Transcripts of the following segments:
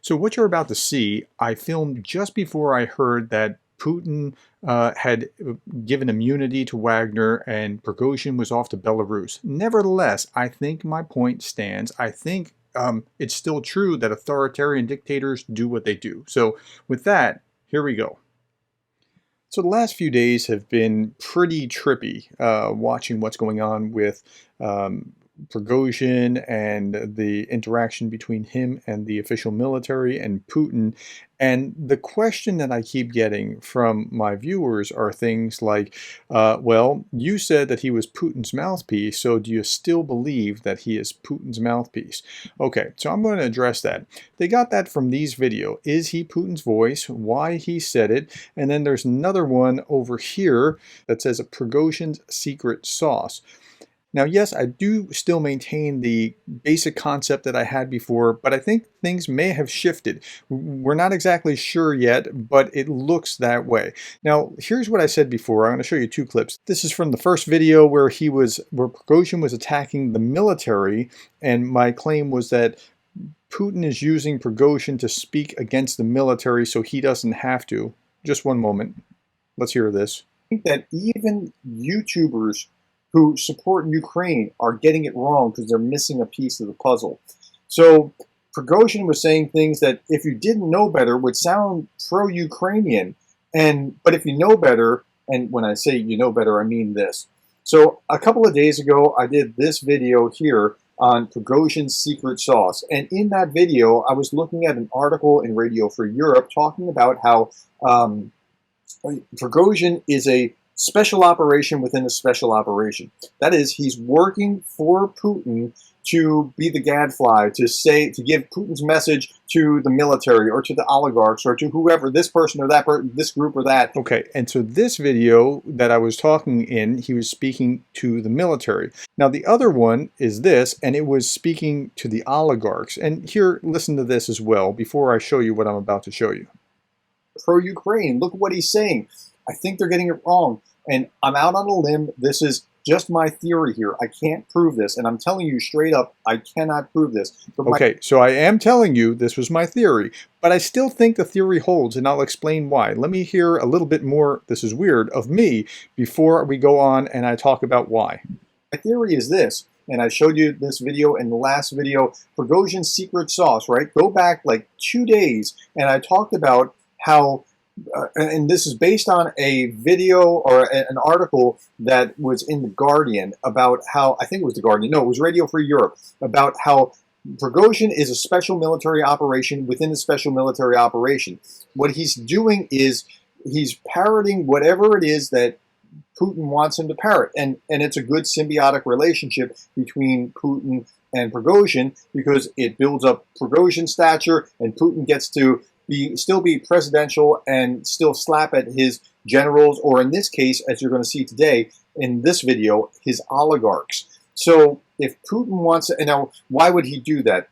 So what you're about to see, I filmed just before I heard that Putin had given immunity to Wagner and Prigozhin was off to Belarus. Nevertheless, I think my point stands. I think it's still true that authoritarian dictators do what they do. So with that, here we go. So the last few days have been pretty trippy, watching what's going on with Prigozhin and the interaction between him and the official military and Putin. And the question that I keep getting from my viewers are things like, well, you said that he was Putin's mouthpiece, so do you still believe that he is Putin's mouthpiece? Okay, so I'm going to address that. They got that from these videos. Is he Putin's voice? Why he said it? And then there's another one over here that says a Prigozhin's secret sauce. Now, yes, I do still maintain the basic concept that I had before, but I think things may have shifted. We're not exactly sure yet, but it looks that way. Now, here's what I said before. I'm going to show you two clips. This is from the first video where Prigozhin was attacking the military, and my claim was that Putin is using Prigozhin to speak against the military so he doesn't have to. Just one moment. Let's hear this. I think that even YouTubers who support Ukraine are getting it wrong because they're missing a piece of the puzzle. So Prigozhin was saying things that, if you didn't know better, would sound pro-Ukrainian. But if you know better, and when I say you know better, I mean this. So a couple of days ago, I did this video here on Prigozhin's secret sauce. And in that video, I was looking at an article in Radio Free Europe talking about how Prigozhin is a special operation within a special operation. That is, he's working for Putin to be the gadfly, to give Putin's message to the military or to the oligarchs or to whoever, this person or that person, this group or that. Okay, and so this video that I was talking in, he was speaking to the military. Now the other one is this, and it was speaking to the oligarchs. And here, listen to this as well before I show you what I'm about to show you. Pro-Ukraine, look what he's saying. I think they're getting it wrong. And I'm out on a limb. This is just my theory here. I can't prove this. And I'm telling you straight up, I cannot prove this. Okay, so I am telling you this was my theory, but I still think the theory holds, and I'll explain why. Let me hear a little bit more, this is weird, of me before we go on and I talk about why. My theory is this, and I showed you this video in the last video, Prigozhin's secret sauce, right? Go back like 2 days, and I talked about how and this is based on a video or an article that was in The Guardian about how, I think it was The Guardian, no, it was Radio Free Europe, about how Prigozhin is a special military operation within a special military operation. What he's doing is he's parroting whatever it is that Putin wants him to parrot. And it's a good symbiotic relationship between Putin and Prigozhin because it builds up Prigozhin's stature and Putin gets to still be presidential and still slap at his generals, or in this case, as you're going to see today in this video, his oligarchs. So if Putin wants to, and now why would he do that?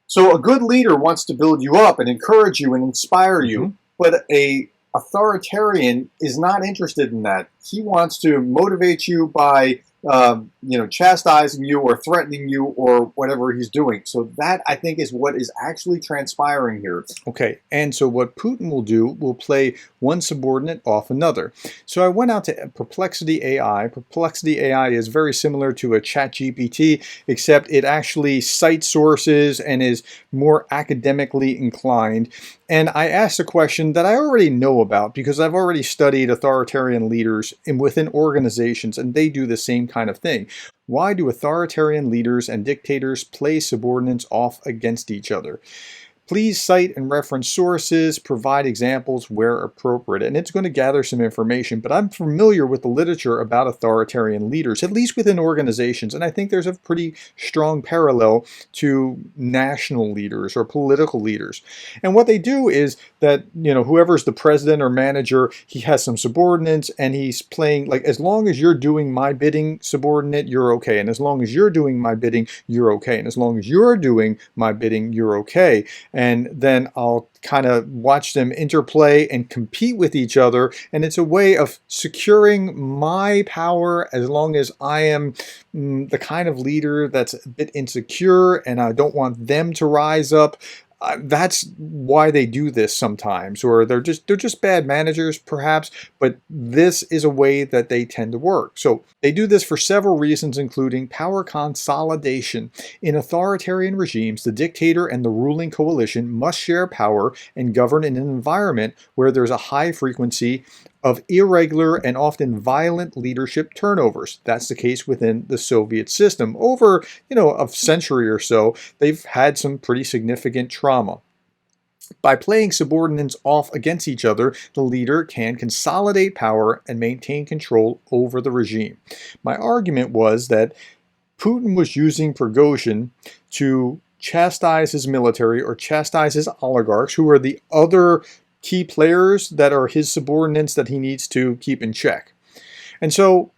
So a good leader wants to build you up and encourage you and inspire you, but a authoritarian is not interested in that. He wants to motivate you by chastising you or threatening you or whatever he's doing. So that, I think, is what is actually transpiring here. Okay, and so what Putin will do will play one subordinate off another. So I went out to Perplexity AI. Perplexity AI is very similar to a ChatGPT, except it actually cites sources and is more academically inclined. And I asked a question that I already know about because I've already studied authoritarian leaders within organizations, and they do the same kind of thing. Why do authoritarian leaders and dictators play subordinates off against each other? Please cite and reference sources, provide examples where appropriate. And it's going to gather some information, but I'm familiar with the literature about authoritarian leaders, at least within organizations, and I think there's a pretty strong parallel to national leaders or political leaders. And what they do is that, whoever's the president or manager, he has some subordinates and he's playing, like, as long as you're doing my bidding, subordinate, you're okay. And as long as you're doing my bidding, you're okay. And as long as you're doing my bidding, you're okay. And then I'll kind of watch them interplay and compete with each other. And it's a way of securing my power as long as I am the kind of leader that's a bit insecure and I don't want them to rise up. That's why they do this sometimes, or they're just bad managers perhaps, but this is a way that they tend to work. So they do this for several reasons, including power consolidation. In authoritarian regimes, the dictator and the ruling coalition must share power and govern in an environment where there's a high frequency of irregular and often violent leadership turnovers. That's the case within the Soviet system. Over, a century or so, they've had some pretty significant trauma. By playing subordinates off against each other, the leader can consolidate power and maintain control over the regime. My argument was that Putin was using Prigozhin to chastise his military or chastise his oligarchs, who are the other key players that are his subordinates that he needs to keep in check. And so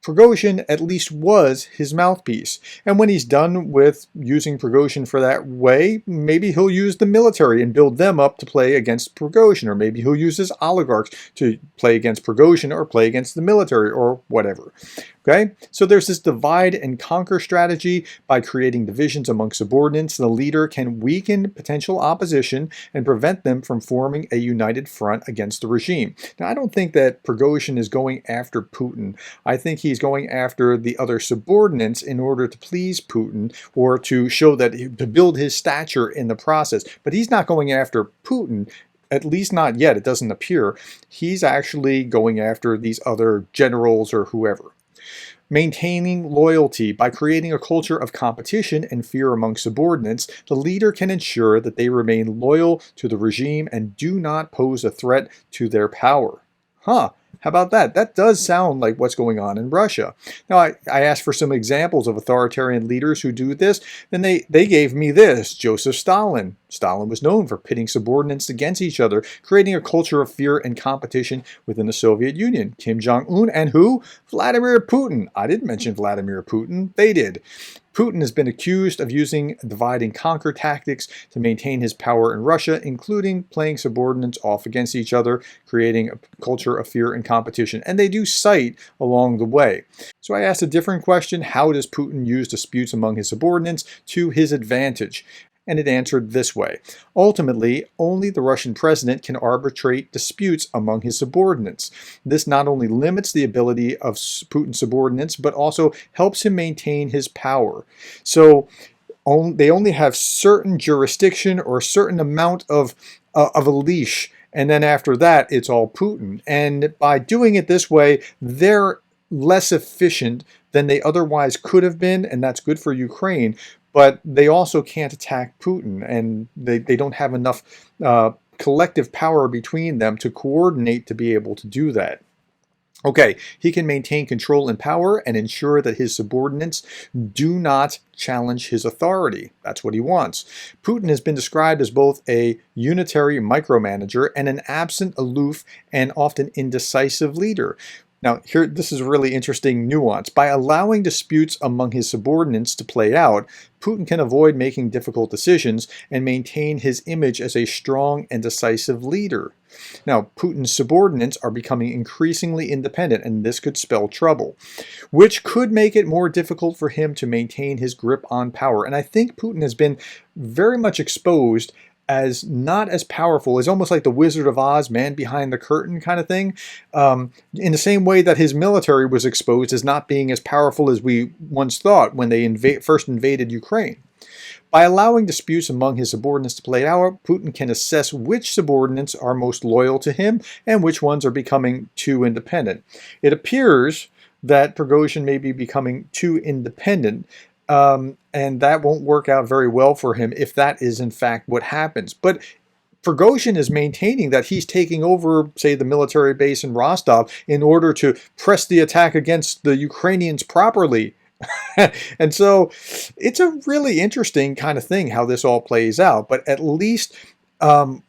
Prigozhin at least was his mouthpiece. And when he's done with using Prigozhin for that way, maybe he'll use the military and build them up to play against Prigozhin, or maybe he'll use his oligarchs to play against Prigozhin or play against the military or whatever. Okay, so there's this divide and conquer strategy. By creating divisions among subordinates, the leader can weaken potential opposition and prevent them from forming a united front against the regime. Now, I don't think that Prigozhin is going after Putin. I think he's going after the other subordinates in order to please Putin, or to show that, to build his stature in the process. But he's not going after Putin. At least not yet, it doesn't appear. He's actually going after these other generals or whoever. Maintaining loyalty. By creating a culture of competition and fear among subordinates, the leader can ensure that they remain loyal to the regime and do not pose a threat to their power. How about that? That does sound like what's going on in Russia. Now, I asked for some examples of authoritarian leaders who do this, and they gave me this. Joseph Stalin. Stalin was known for pitting subordinates against each other, creating a culture of fear and competition within the Soviet Union. Kim Jong-un and who? Vladimir Putin. I didn't mention Vladimir Putin. They did. Putin has been accused of using divide and conquer tactics to maintain his power in Russia, including playing subordinates off against each other, creating a culture of fear and competition. And they do cite along the way. So I asked a different question. How does Putin use disputes among his subordinates to his advantage? And it answered this way. Ultimately, only the Russian president can arbitrate disputes among his subordinates. This not only limits the ability of Putin's subordinates, but also helps him maintain his power. So they only have certain jurisdiction or a certain amount of a leash, and then after that, it's all Putin. And by doing it this way, they're less efficient than they otherwise could have been, and that's good for Ukraine. But they also can't attack Putin, and they don't have enough collective power between them to coordinate to be able to do that. Okay, he can maintain control and power and ensure that his subordinates do not challenge his authority. That's what he wants. Putin has been described as both a unitary micromanager and an absent, aloof, and often indecisive leader. Now, here, this is a really interesting nuance. By allowing disputes among his subordinates to play out, Putin can avoid making difficult decisions and maintain his image as a strong and decisive leader. Now, Putin's subordinates are becoming increasingly independent, and this could spell trouble, which could make it more difficult for him to maintain his grip on power. And I think Putin has been very much exposed as not as powerful, as almost like the Wizard of Oz, man behind the curtain kind of thing, in the same way that his military was exposed as not being as powerful as we once thought when they first invaded Ukraine. By allowing disputes among his subordinates to play out, Putin can assess which subordinates are most loyal to him and which ones are becoming too independent. It appears that Prigozhin may be becoming too independent, and that won't work out very well for him if that is in fact what happens. But Prigozhin is maintaining that he's taking over, say, the military base in Rostov in order to press the attack against the Ukrainians properly. And so it's a really interesting kind of thing how this all plays out. But at least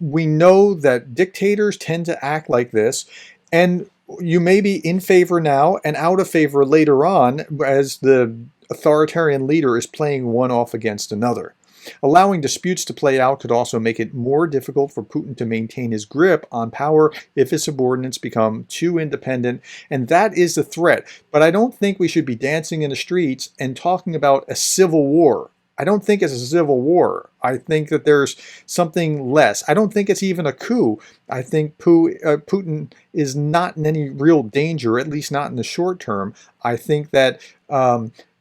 we know that dictators tend to act like this. And you may be in favor now and out of favor later on as the authoritarian leader is playing one off against another. Allowing disputes to play out could also make it more difficult for Putin to maintain his grip on power if his subordinates become too independent, and that is the threat. But I don't think we should be dancing in the streets and talking about a civil war. I don't think it's a civil war. I think that there's something less. I don't think it's even a coup. I think Putin is not in any real danger, at least not in the short term. I think that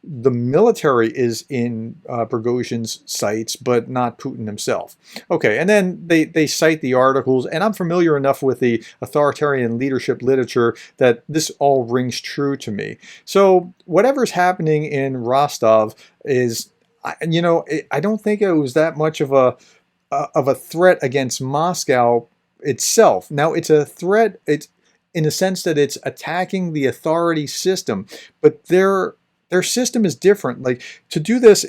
the military is in Prigozhin's sights, but not Putin himself. Okay, and then they cite the articles, and I'm familiar enough with the authoritarian leadership literature that this all rings true to me. So whatever's happening in Rostov is, I don't think it was that much of a threat against Moscow itself. Now it's a threat. It's in the sense that it's attacking the authority system, but their system is different. Like to do this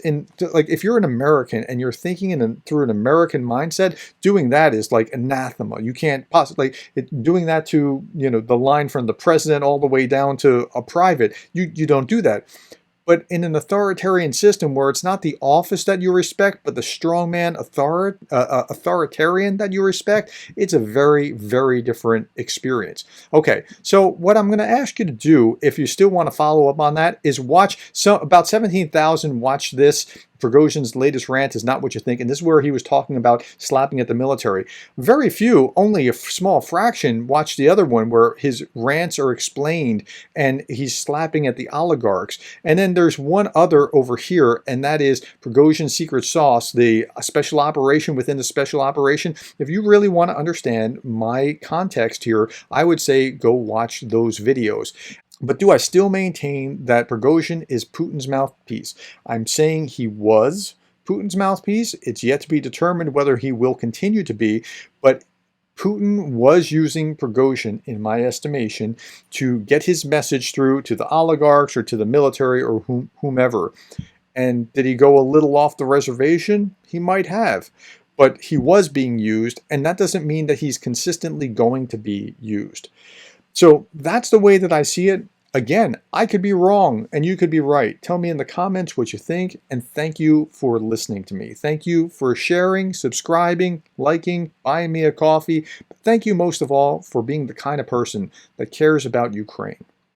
like if you're an American and you're thinking through an American mindset, doing that is like anathema. You can't possibly doing that to the line from the president all the way down to a private. You don't do that. But in an authoritarian system where it's not the office that you respect, but the strongman authoritarian that you respect, it's a very, very different experience. Okay, so what I'm going to ask you to do, if you still want to follow up on that, is watch about 17,000 watch this. Prigozhin's latest rant is not what you think, and this is where he was talking about slapping at the military. Very few, only a small fraction, watch the other one where his rants are explained and he's slapping at the oligarchs. And then there's one other over here, and that is Prigozhin's secret sauce, the special operation within the special operation. If you really want to understand my context here, I would say go watch those videos. But do I still maintain that Prigozhin is Putin's mouthpiece? I'm saying he was Putin's mouthpiece. It's yet to be determined whether he will continue to be, but Putin was using Prigozhin, in my estimation, to get his message through to the oligarchs or to the military or whomever. And did he go a little off the reservation? He might have. But he was being used, and that doesn't mean that he's consistently going to be used. So that's the way that I see it. Again, I could be wrong and you could be right. Tell me in the comments what you think, and thank you for listening to me. Thank you for sharing, subscribing, liking, buying me a coffee. But thank you most of all for being the kind of person that cares about Ukraine.